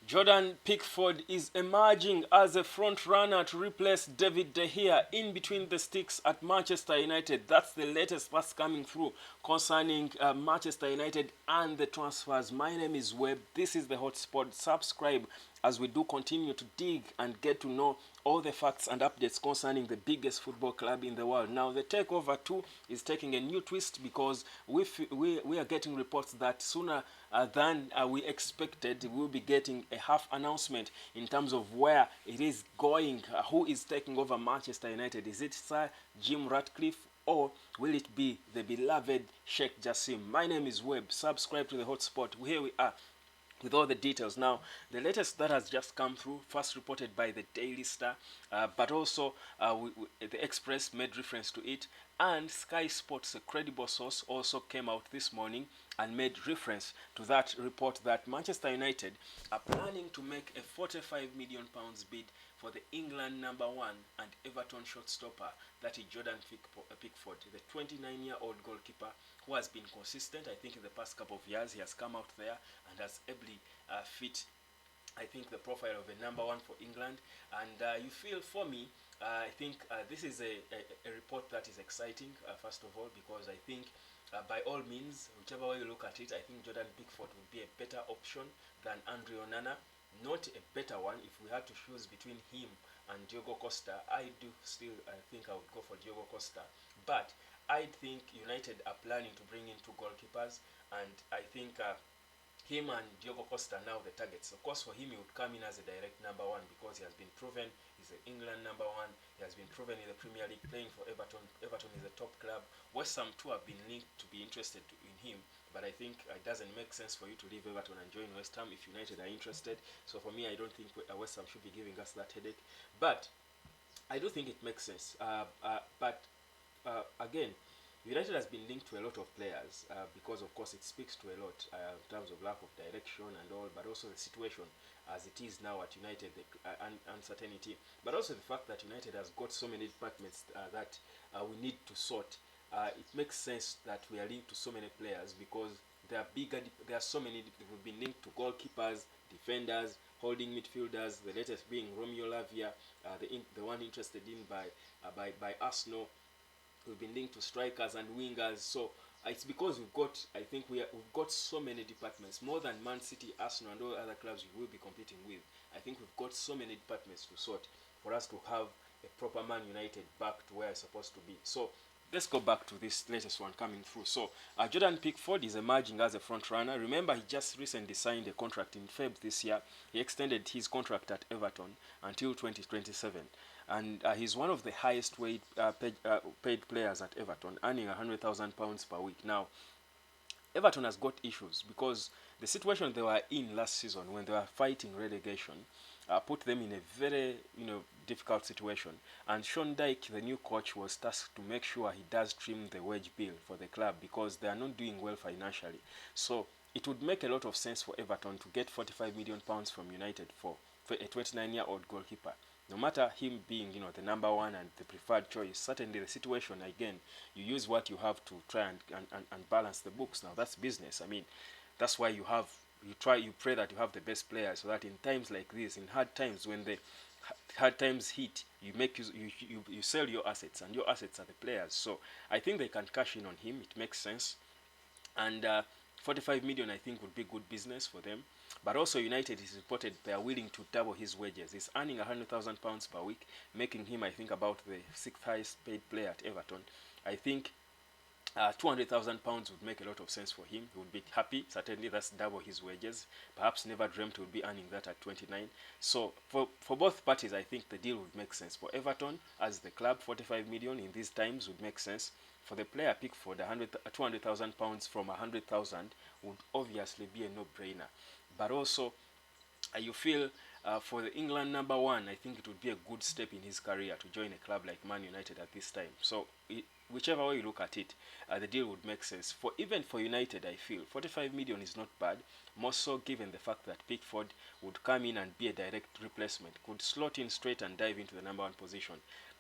Jordan Pickford is emerging as a front runner to replace David De Gea in between the sticks at Manchester United. That's the latest that's coming through concerning Manchester United and the transfers. My name is Webb. This is the hotspot. Subscribe as we do continue to dig and get to know all the facts and updates concerning the biggest football club in the world. Now, the Takeover 2 is taking a new twist because we are getting reports that sooner than we expected, we'll be getting a half announcement in terms of where it is going, who is taking over Manchester United. Is it Sir Jim Ratcliffe, or will it be the beloved Sheikh Jassim? My name is Webb. Subscribe to the hotspot. Here we are with all the details. Now, the latest that has just come through, first reported by the Daily Star, but also the Express made reference to it, and Sky Sports, a credible source, also came out this morning and made reference to that report that Manchester United are planning to make a £45 million bid for the England #1 and Everton shortstopper, that is Jordan Pickford, the 29-year-old goalkeeper who has been consistent. I think in the past couple of years he has come out there and has ably fit, I think, the profile of a #1 for England. And you feel, for me, I think this is a report that is exciting, first of all, because I think by all means, whichever way you look at it, I think Jordan Pickford would be a better option than Andre Onana. Not a better one. If we had to choose between him and Diogo Costa, I do still think I would go for Diogo Costa. But I think United are planning to bring in two goalkeepers, and I think him and Diogo Costa now the targets. Of course, for him, he would come in as a direct #1 because he has been proven. He's the England #1. He has been proven in the Premier League, playing for Everton. Everton is a top club. West Ham too have been linked to be interested in him, but I think it doesn't make sense for you to leave Everton and join West Ham if United are interested. So for me, I don't think West Ham should be giving us that headache. But I do think it makes sense. But again, United has been linked to a lot of players because, of course, it speaks to a lot in terms of lack of direction and all, but also the situation as it is now at United, the uncertainty, but also the fact that United has got so many departments that we need to sort. It makes sense that we are linked to so many players because there are so many. We've been linked to goalkeepers, defenders, holding midfielders. The latest being Romeo Lavia, the one interested in by Arsenal. We've been linked to strikers and wingers. So it's because I think we've got so many departments, more than Man City, Arsenal, and all other clubs we will be competing with. I think we've got so many departments to sort for us to have a proper Man United back to where it's supposed to be. So let's go back to this latest one coming through. So Jordan Pickford is emerging as a front runner. Remember, he just recently signed a contract in Feb this year. He extended his contract at Everton until 2027. And he's one of the highest paid players at Everton, earning £100,000 per week. Now, Everton has got issues because the situation they were in last season when they were fighting relegation put them in a very difficult situation. And Sean Dyche, the new coach, was tasked to make sure he does trim the wage bill for the club because they are not doing well financially. So it would make a lot of sense for Everton to get £45 million from United for a 29-year-old goalkeeper. No matter him being, the #1 and the preferred choice, certainly the situation, again, you use what you have to try and balance the books. Now, that's business. I mean, that's why you pray that you have the best players so that in times like this, in hard times, when the hard times hit, you sell your assets, and your assets are the players. So I think they can cash in on him. It makes sense. And 45 million, I think, would be good business for them. But also United is reported they are willing to double his wages. He's earning £100,000 per week, making him, I think, about the 6th highest paid player at Everton. I think £200,000 would make a lot of sense for him. He would be happy. Certainly, that's double his wages. Perhaps never dreamt he would be earning that at 29. So for both parties, I think the deal would make sense. For Everton, as the club, 45 million in these times would make sense. For the player Pickford, £200,000 from 100,000 would obviously be a no-brainer. But also, you feel for the England #1, I think it would be a good step in his career to join a club like Man United at this time. So whichever way you look at it, the deal would make sense. For even for United, I feel 45 million is not bad. More so given the fact that Pickford would come in and be a direct replacement, could slot in straight and dive into the number one position.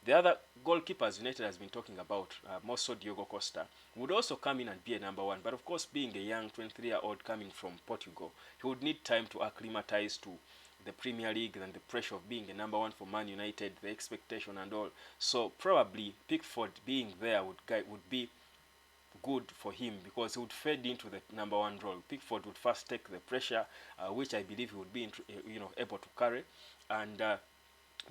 The other goalkeepers United has been talking about, more so Diogo Costa, would also come in and be a number one. But of course, being a young 23-year-old coming from Portugal, he would need time to acclimatize to the Premier League and the pressure of being a number one for Man United, the expectation and all. So probably Pickford being there would be good for him because he would fade into the number one role. Pickford would first take the pressure, which I believe he would be able to carry, and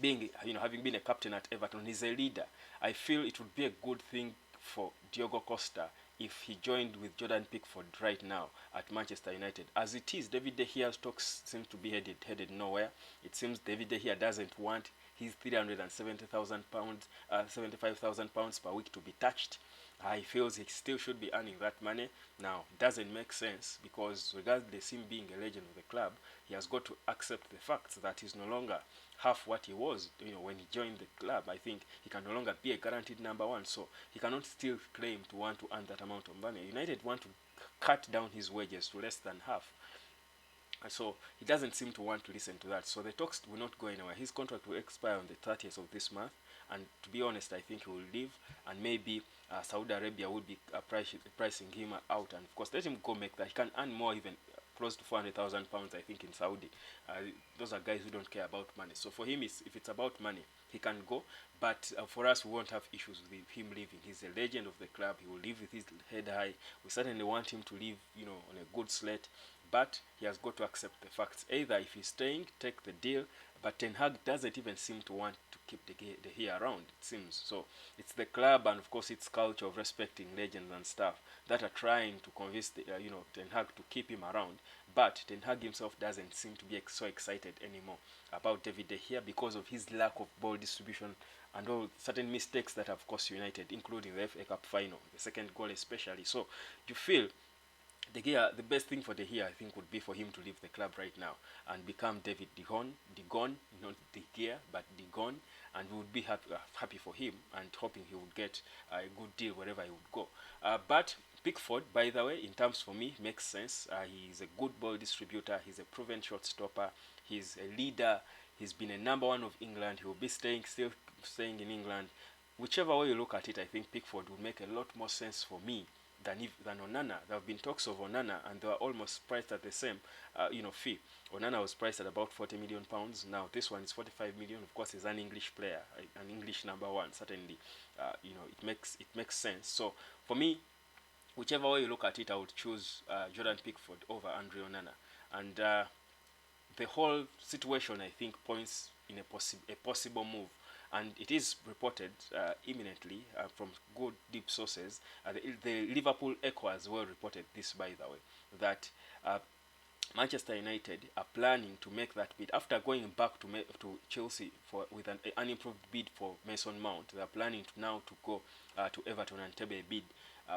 being having been a captain at Everton, he's a leader. I feel it would be a good thing for Diogo Costa if he joined with Jordan Pickford right now at Manchester United. As it is, David De Gea's talks seem to be headed nowhere. It seems David De Gea doesn't want his £370,000, £75,000 per week to be touched. He feels he still should be earning that money. Now, it doesn't make sense because regardless him being a legend of the club, he has got to accept the fact that he's no longer half what he was, when he joined the club. I think he can no longer be a guaranteed number one, so he cannot still claim to want to earn that amount of money. United want to cut down his wages to less than half. So he doesn't seem to want to listen to that. So the talks will not go anywhere. His contract will expire on the 30th of this month. And to be honest, I think he will leave. And maybe Saudi Arabia will be pricing him out. And of course, let him go make that. He can earn more, even close to £400,000, I think, in Saudi. Those are guys who don't care about money. So for him, if it's about money, he can go. But for us, we won't have issues with him leaving. He's a legend of the club. He will leave with his head high. We certainly want him to leave, on a good slate. But he has got to accept the facts. Either if he's staying, take the deal. But Ten Hag doesn't even seem to want to keep the Gea around, it seems. So it's the club and, of course, its culture of respecting legends and stuff that are trying to convince Ten Hag to keep him around. But Ten Hag himself doesn't seem to be so excited anymore about David De Gea because of his lack of ball distribution and all certain mistakes that have cost United, including the FA Cup final, the second goal especially. So you feel De Gea, the best thing for De Gea, I think, would be for him to leave the club right now and become David Degon, not De Gea, but Degon, and we would be happy for him and hoping he would get a good deal wherever he would go. But Pickford, by the way, in terms for me, makes sense. He's a good ball distributor. He's a proven shot stopper. He's a leader. He's been a number one of England. He will be still staying in England. Whichever way you look at it, I think Pickford would make a lot more sense for me than Onana. There have been talks of Onana, and they were almost priced at the same, fee. Onana was priced at about £40 million. Now this one is 45 million. Of course, he's an English player, an English number one. Certainly, it makes sense. So for me, whichever way you look at it, I would choose Jordan Pickford over Andre Onana. And the whole situation, I think, points in a possible move. And it is reported imminently from good deep sources. The Liverpool Echo as well reported this, by the way, that Manchester United are planning to make that bid after going back to Chelsea with an unimproved bid for Mason Mount. They are planning now to go to Everton and table a bid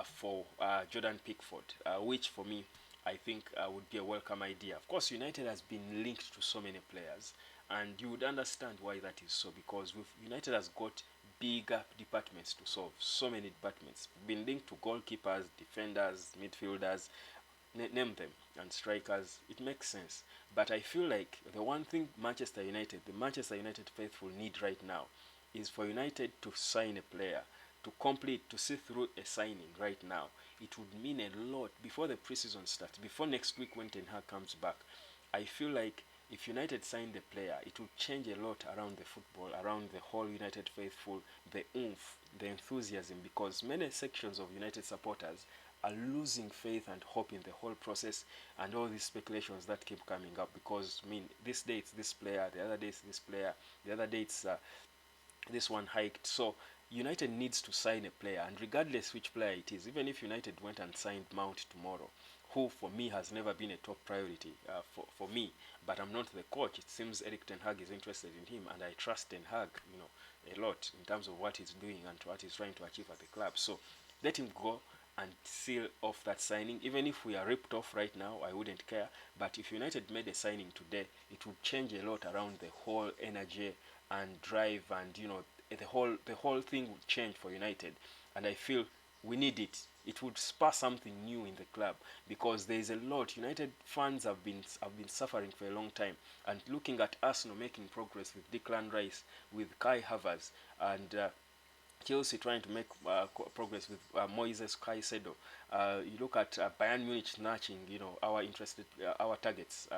for Jordan Pickford, which for me I think would be a welcome idea. Of course, United has been linked to so many players, and you would understand why that is so, because United has got bigger departments to solve. So many departments been linked to goalkeepers, defenders, midfielders, name them, and strikers. It makes sense. But I feel like the one thing the Manchester United faithful need right now is for United to sign a player, to see through a signing right now. It would mean a lot before the preseason starts, before next week when Ten Hag comes back. I feel like if United signed the player, it would change a lot around the football, around the whole United faithful, the oomph, the enthusiasm, because many sections of United supporters are losing faith and hope in the whole process and all these speculations that keep coming up. Because, this day it's this player, the other day it's this player, the other day it's this one hiked. So United needs to sign a player, and regardless which player it is, even if United went and signed Mount tomorrow, who for me has never been a top priority for me, but I'm not the coach. It seems Eric Ten Hag is interested in him, and I trust Ten Hag, a lot in terms of what he's doing and what he's trying to achieve at the club. So let him go and seal off that signing. Even if we are ripped off right now, I wouldn't care. But if United made a signing today, it would change a lot around the whole energy and drive and the whole thing would change for United, and I feel we need it. It would spur something new in the club, because there is a lot. United fans have been suffering for a long time, and looking at Arsenal making progress with Declan Rice, with Kai Havertz, and Chelsea trying to make progress with Moises Caicedo. You look at Bayern Munich snatching, our targets.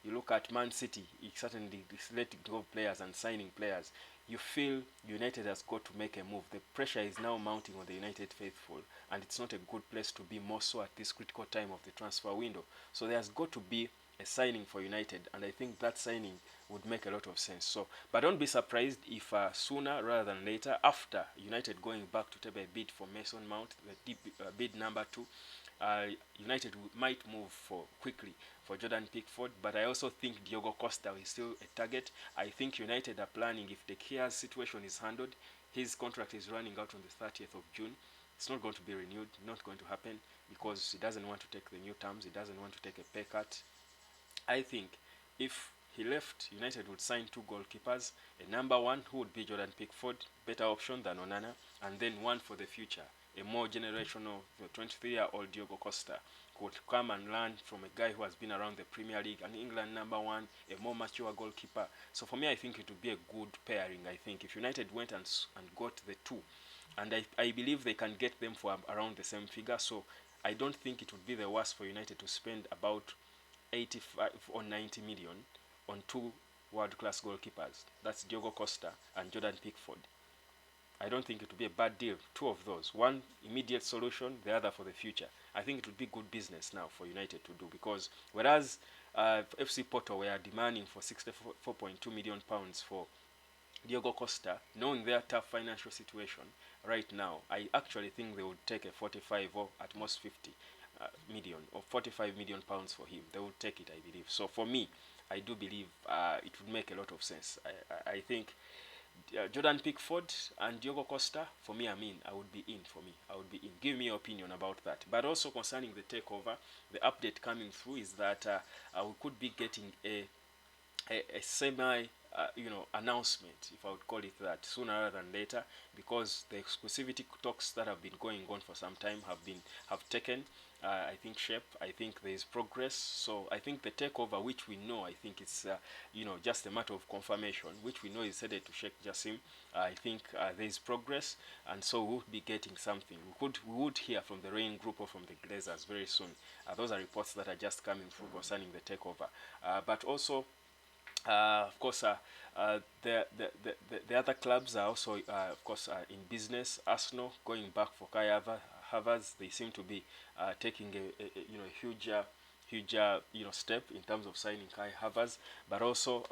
You look at Man City, certainly letting go of players and signing players. You feel United has got to make a move. The pressure is now mounting on the United faithful, and it's not a good place to be, more so at this critical time of the transfer window. So there's got to be a signing for United, and I think that signing would make a lot of sense. So, but don't be surprised if sooner rather than later, after United going back to take a bid for Mason Mount, the bid number 2, uh, United might move for quickly for Jordan Pickford, but I also think Diogo Costa is still a target. I think United are planning, if the Kia's situation is handled, his contract is running out on the 30th of June. It's not going to be renewed, not going to happen, because he doesn't want to take the new terms, he doesn't want to take a pay cut. I think if he left, United would sign 2 goalkeepers, a number 1 who would be Jordan Pickford, better option than Onana, and then one for the future, a more generational 23-year-old Diogo Costa could come and learn from a guy who has been around the Premier League, an England number 1, a more mature goalkeeper. So for me, I think it would be a good pairing. I think if United went and got the 2, and I believe they can get them for around the same figure, so I don't think it would be the worst for United to spend about 85 or 90 million on 2 world-class goalkeepers. That's Diogo Costa and Jordan Pickford. I don't think it would be a bad deal. 2 of those, one immediate solution, the other for the future. I think it would be good business now for United to do, because whereas FC Porto were demanding for 64.2 million pounds for Diogo Costa, knowing their tough financial situation right now, I actually think they would take a 45 or at most 50 million or 45 million pounds for him. They would take it, I believe. So for me, I do believe it would make a lot of sense. I think Jordan Pickford and Diogo Costa, for me, I would be in. For me, I would be in. Give me your opinion about that. But also concerning the takeover, the update coming through is that we could be getting a semi announcement, if I would call it that, sooner rather than later, because the exclusivity talks that have been going on for some time have taken I think shape. I think there is progress. So I think the takeover, which we know, I think it's just a matter of confirmation, which we know is headed to Sheikh Jassim. I think there is progress, and so we'll be getting something. We would hear from the Rain Group or from the Glazers very soon. Those are reports that are just coming through concerning the takeover, but also of course, the other clubs are also, of course, in business. Arsenal going back for Kai Havertz, they seem to be taking a huge step in terms of signing Kai Havertz. But also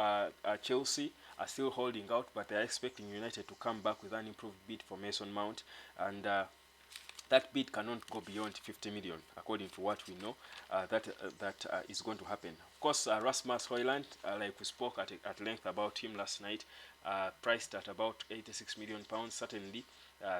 Chelsea are still holding out, but they are expecting United to come back with an improved bid for Mason Mount, and that bid cannot go beyond 50 million, according to what we know. That is going to happen. Of course, Rasmus Højlund, like we spoke at length about him last night, priced at about 86 million pounds. Certainly,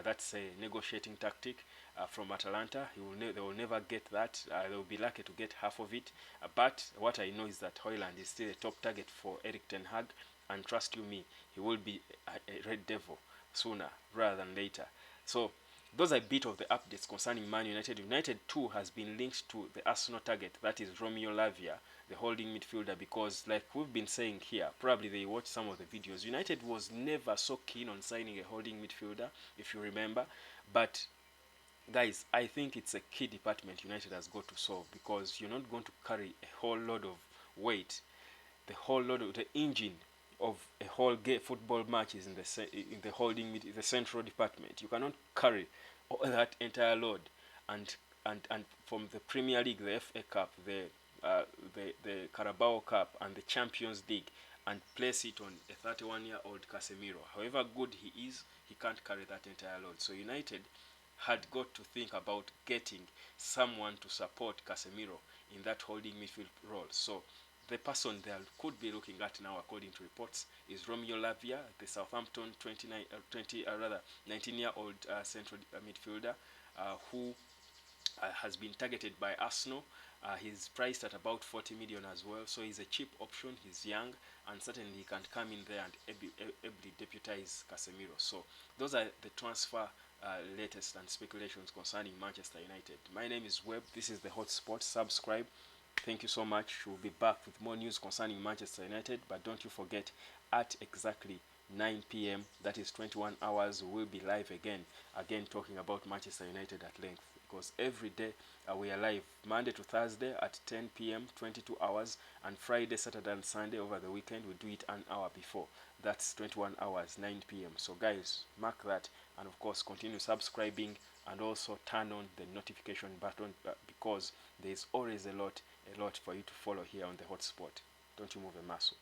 that's a negotiating tactic from Atalanta. They will never get that. They will be lucky to get half of it. But what I know is that Højlund is still a top target for Erik ten Hag, and trust you me, he will be a Red Devil sooner rather than later. So those are a bit of the updates concerning Man United. United too has been linked to the Arsenal target, that is Romeo Lavia, the holding midfielder, because like we've been saying here, probably they watched some of the videos, United was never so keen on signing a holding midfielder, if you remember. But guys, I think it's a key department United has got to solve, because you're not going to carry a whole lot of weight, the whole lot of the engine of a whole football match is in the holding the central department. You cannot carry all that entire load, and from the Premier League, the FA Cup, the Carabao Cup, and the Champions League, and place it on a 31-year-old Casemiro. However good he is, he can't carry that entire load. So United had got to think about getting someone to support Casemiro in that holding midfield role. So the person they could be looking at now, according to reports, is Romeo Lavia, the Southampton 19-year-old central midfielder, who has been targeted by Arsenal. He's priced at about 40 million as well, so he's a cheap option. He's young, and certainly he can come in there and ably deputize Casemiro. So those are the transfer latest and speculations concerning Manchester United. My name is Webb. This is the Hotspot. Subscribe. Thank you so much. We'll be back with more news concerning Manchester United, but don't you forget, at exactly 9 p.m., that is 21 hours, we'll be live again talking about Manchester United at length, because every day we are live Monday to Thursday at 10 p.m., 22 hours, and Friday, Saturday, and Sunday over the weekend we do it an hour before. That's 21 hours, 9 p.m. So guys, mark that, and of course continue subscribing, and also turn on the notification button, because there is always a lot for you to follow here on the Hotspot. Don't you move a muscle.